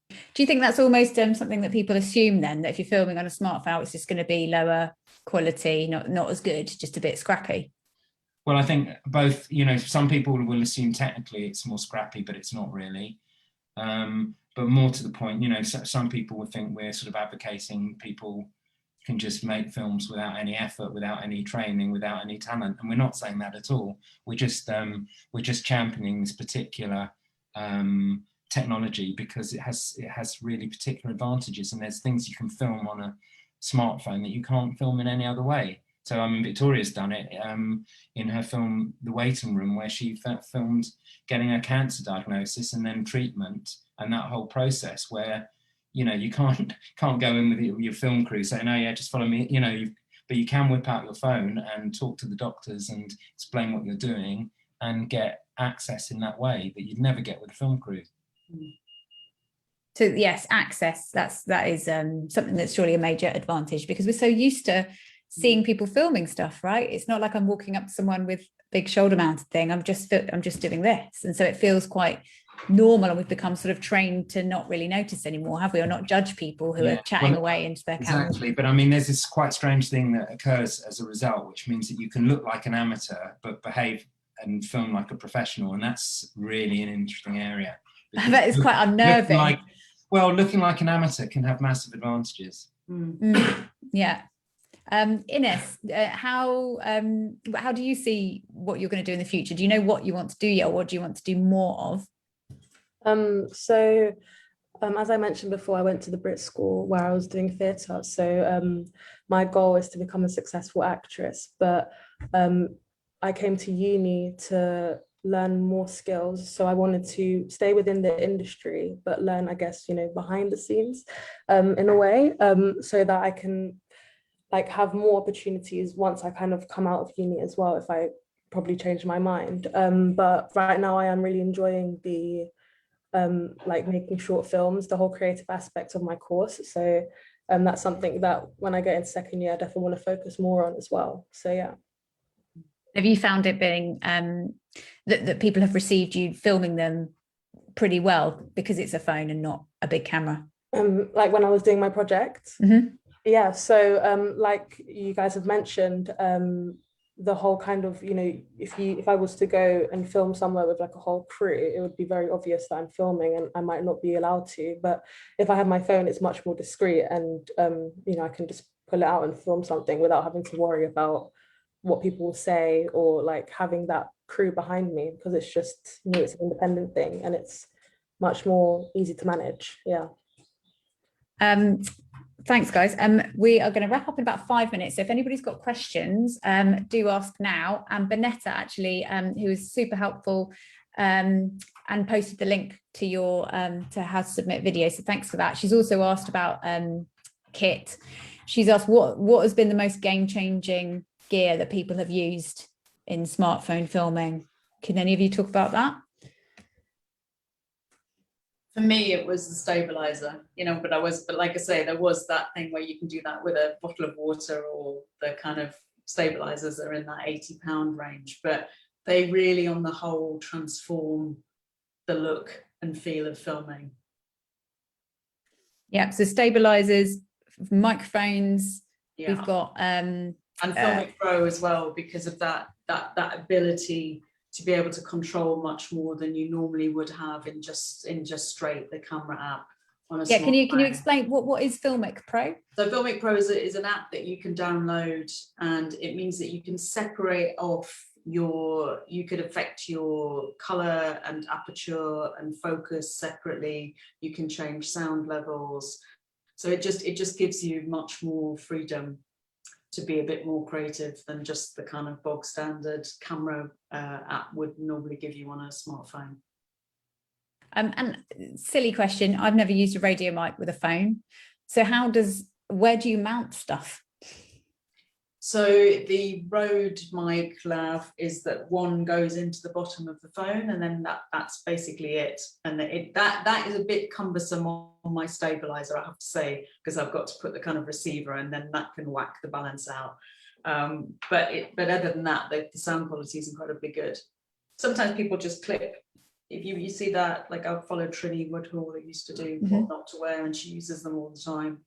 Do you think that's almost something that people assume then, that if you're filming on a smartphone, it's just going to be lower quality, not as good, just a bit scrappy? Well, I think both, you know, some people will assume technically it's more scrappy, but it's not really. But more to the point, you know, some people would think we're sort of advocating people can just make films without any effort, without any training, without any talent, and we're not saying that at all. We're just championing this particular technology because it has really particular advantages, and there's things you can film on a smartphone that you can't film in any other way. So I mean, Victoria's done it in her film The Waiting Room, where she filmed getting a cancer diagnosis and then treatment and that whole process where, you know, you can't go in with your film crew saying, oh yeah, just follow me, you know, but you can whip out your phone and talk to the doctors and explain what you're doing and get access in that way that you'd never get with a film crew. So yes, access, that is something that's surely a major advantage, because we're so used to seeing people filming stuff, right? It's not like I'm walking up to someone with a big shoulder mounted thing. I'm just doing this. And so it feels quite normal, and we've become sort of trained to not really notice anymore, have we? Or not judge people who are chatting away into their cameras. Exactly. But I mean, there's this quite strange thing that occurs as a result, which means that you can look like an amateur, but behave and film like a professional. And that's really an interesting area. I bet it's quite unnerving. Looking like an amateur can have massive advantages. Yeah. Ines, how do you see what you're going to do in the future? Do you know what you want to do yet, or what do you want to do more of? As I mentioned before, I went to the Brit School where I was doing theatre. So my goal is to become a successful actress, but I came to uni to learn more skills. So I wanted to stay within the industry, but learn, I guess, you know, behind the scenes in a way, so that I can like have more opportunities once I kind of come out of uni as well, if I probably change my mind. But right now I am really enjoying the like making short films, the whole creative aspect of my course. So that's something that when I get into second year, I definitely want to focus more on as well. So yeah. Have you found it being that people have received you filming them pretty well because it's a phone and not a big camera? Like when I was doing my project? Mm-hmm. Yeah, so like you guys have mentioned, the whole kind of, you know, if I was to go and film somewhere with like a whole crew, it would be very obvious that I'm filming and I might not be allowed to. But if I have my phone, it's much more discreet, and you know, I can just pull it out and film something without having to worry about what people will say, or like having that crew behind me, because it's just, you know, it's an independent thing and it's much more easy to manage. Yeah. Thanks, guys. We are going to wrap up in about 5 minutes. So if anybody's got questions, do ask now. And Bonetta, actually, who was super helpful and posted the link to your to how to submit videos. So thanks for that. She's also asked about kit. She's asked what has been the most game-changing gear that people have used in smartphone filming. Can any of you talk about that? For me, it was the stabilizer, you know, but like I say, there was that thing where you can do that with a bottle of water, or the kind of stabilizers that are in that £80 range, but they really on the whole transform the look and feel of filming. Yeah, so stabilizers, microphones, yeah. We've got and Filmic Pro as well, because of that ability to be able to control much more than you normally would have in just straight the camera app on a can you explain what is Filmic Pro? So Filmic Pro is an app that you can download, and it means that you can separate off you could affect your color and aperture and focus separately. You can change sound levels, so it just gives you much more freedom to be a bit more creative than just the kind of bog standard camera app would normally give you on a smartphone. And silly question, I've never used a radio mic with a phone. So where do you mount stuff? So the Rode mic lav is that one goes into the bottom of the phone, and then that's basically it. And that is a bit cumbersome on my stabilizer, I have to say, because I've got to put the kind of receiver, and then that can whack the balance out. But other than that, the sound quality is incredibly good. Sometimes people just clip. If you see that, like I've followed Trini Woodhall, who used to do What Not to Wear, and she uses them all the time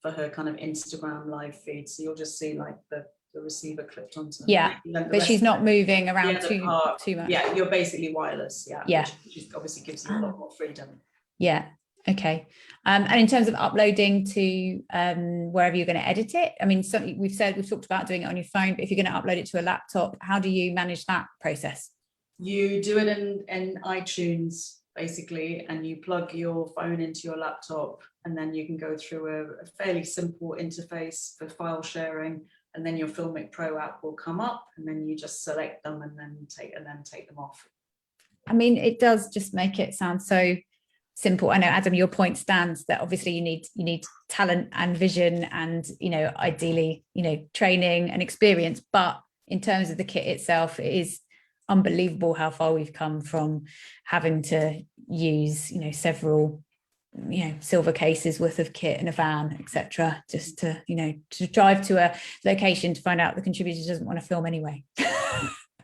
for her kind of Instagram live feed. So you'll just see like the receiver clipped onto. Yeah, but she's not moving around too much. Yeah, you're basically wireless. Yeah. Which obviously gives you a lot more freedom. Yeah. Okay. And in terms of uploading to wherever you're going to edit it, I mean, we've talked about doing it on your phone, but if you're going to upload it to a laptop, how do you manage that process? You do it in iTunes, basically, and you plug your phone into your laptop, and then you can go through a fairly simple interface for file sharing, and then your Filmic Pro app will come up, and then you just select them and then take them off. I mean, it does just make it sound so simple. I know, Adam, your point stands that obviously you need talent and vision and, you know, ideally, you know, training and experience, but in terms of the kit itself, it is unbelievable how far we've come from having to use, you know, several, you know, silver cases worth of kit in a van, etc., just to, you know, to drive to a location to find out the contributor doesn't want to film anyway.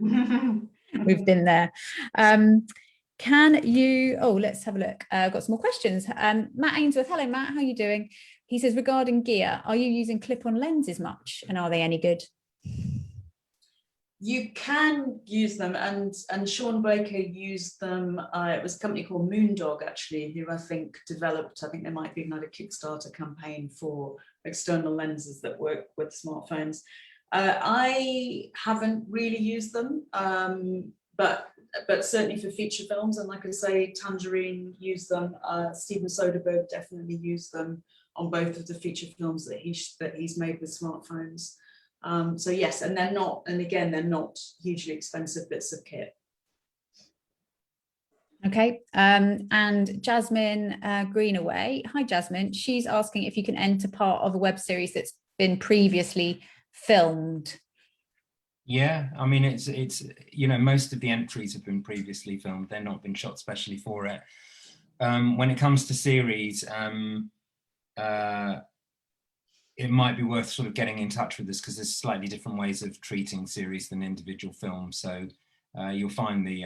We've been there. Can you, let's have a look. I've got some more questions. Matt Ainsworth, hello Matt, how are you doing? He says, regarding gear, are you using clip-on lenses much, and are they any good? You can use them, and Sean Baker used them. It was a company called Moondog, actually, who I think there might be another Kickstarter campaign for external lenses that work with smartphones. I haven't really used them, but certainly for feature films, and like I say, Tangerine used them. Steven Soderbergh definitely used them on both of the feature films that he's made with smartphones. So yes, and they're not hugely expensive bits of kit. Okay, and Jasmine Greenaway, hi Jasmine, she's asking if you can enter part of a web series that's been previously filmed. Yeah, I mean, it's you know, most of the entries have been previously filmed. They've not been shot specially for it. When it comes to series, it might be worth sort of getting in touch with us, because there's slightly different ways of treating series than individual films. So you'll find the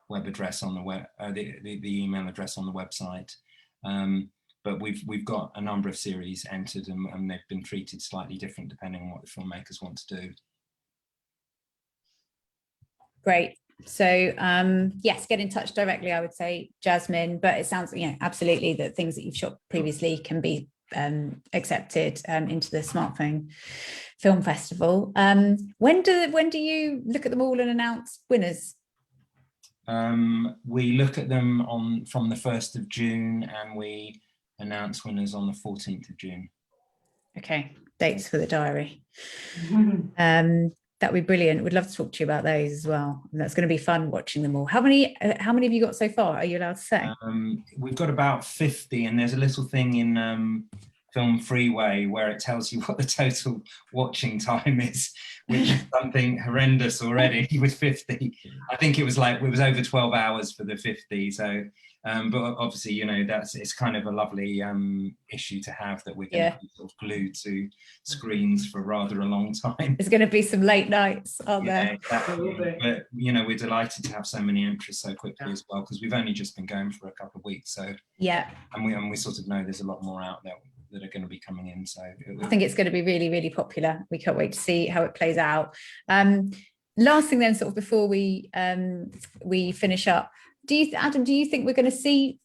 web address on the web, the email address on the website. But we've got a number of series entered, and they've been treated slightly different depending on what the filmmakers want to do. Great. So yes, get in touch directly, I would say, Jasmine, but it sounds, absolutely that things that you've shot previously can be accepted into the Smartphone Film Festival. When do you look at them all and announce winners? We look at them from the 1st of June and we announce winners on the 14th of June. Okay, dates for the diary. That'd be brilliant. We'd love to talk to you about those as well. And that's going to be fun watching them all. How many have you got so far? Are you allowed to say? We've got about 50, and there's a little thing in Film Freeway where it tells you what the total watching time is, which is something horrendous already with 50. I think it was over 12 hours for the 50. So, but obviously, it's kind of a lovely issue to have, that we're going to be sort of glued to screens for rather a long time. There's going to be some late nights, aren't there? Exactly. But we're delighted to have so many entries so quickly as well, because we've only just been going for a couple of weeks. So and we sort of know there's a lot more out there that are going to be coming in. So I think it's going to be really, really popular. We can't wait to see how it plays out. Last thing then, sort of before we finish up, Adam, do you think we're going to see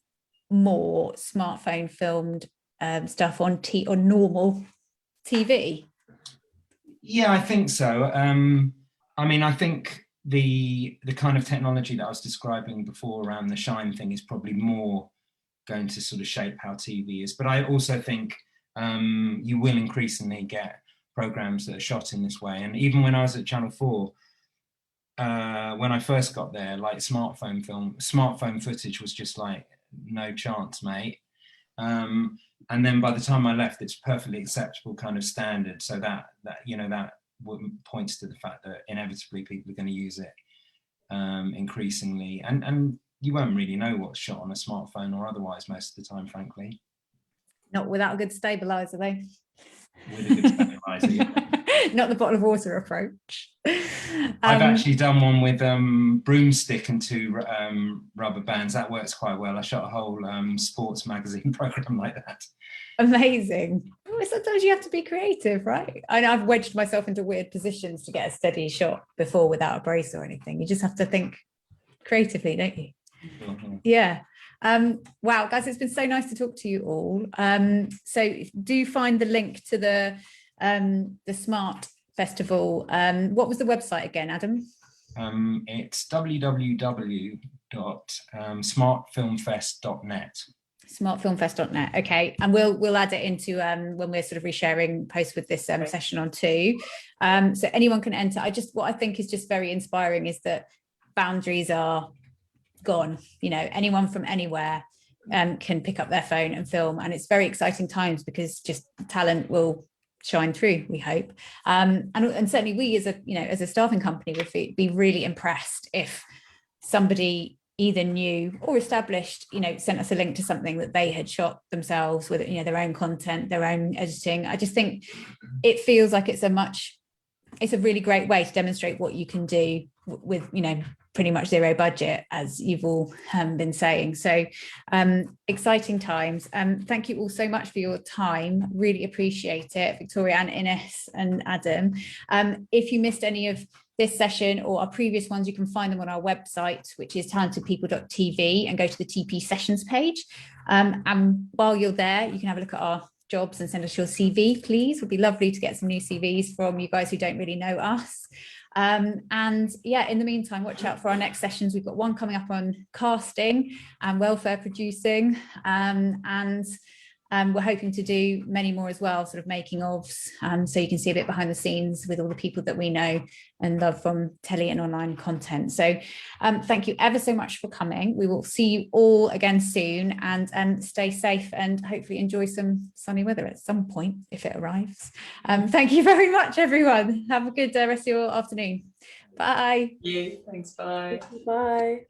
more smartphone filmed stuff on normal TV? Yeah, I think so. I think the kind of technology that I was describing before around the shine thing is probably more going to sort of shape how TV is. But I also think you will increasingly get programs that are shot in this way. And even when I was at Channel 4, when I first got there, like smartphone footage was just like, no chance, mate. And then by the time I left, it's perfectly acceptable kind of standard. So that points to the fact that inevitably people are going to use it increasingly. And you won't really know what's shot on a smartphone or otherwise most of the time, frankly. Not without a good stabilizer, though. With a good stabilizer, yeah. Not the bottle of water approach. I've actually done one with broomstick and 2 rubber bands. That works quite well. I shot a whole sports magazine program like that. Amazing. Sometimes you have to be creative, right? I know I've wedged myself into weird positions to get a steady shot before without a brace or anything. You just have to think creatively, don't you? Mm-hmm. Yeah. Wow, guys, it's been so nice to talk to you all. So do find the link to the Smart Festival. What was the website again, Adam? It's www.smartfilmfest.net. Smartfilmfest.net. Okay, and we'll add it into when we're sort of resharing posts with this session on too. So anyone can enter. What I think is just very inspiring is that boundaries are gone. Anyone from anywhere can pick up their phone and film, and it's very exciting times because just talent will shine through, we hope, and certainly we as a staffing company would be really impressed if somebody either new or established sent us a link to something that they had shot themselves with their own content, their own editing. I just think it feels like it's a really great way to demonstrate what you can do with pretty much zero budget, as you've all been saying. So exciting times. Thank you all so much for your time. Really appreciate it, Victoria and Ines and Adam. If you missed any of this session or our previous ones, you can find them on our website, which is talentedpeople.tv, and go to the TP sessions page. And while you're there, you can have a look at our jobs and send us your CV, please. It would be lovely to get some new CVs from you guys who don't really know us. And yeah, in the meantime, watch out for our next sessions. We've got one coming up on casting and welfare producing, and we're hoping to do many more as well, sort of making ofs, so you can see a bit behind the scenes with all the people that we know and love from telly and online content. So thank you ever so much for coming. We will see you all again soon, and stay safe and hopefully enjoy some sunny weather at some point if it arrives. Thank you very much, everyone. Have a good rest of your afternoon. Bye. Thank you. Thanks. Bye. Bye.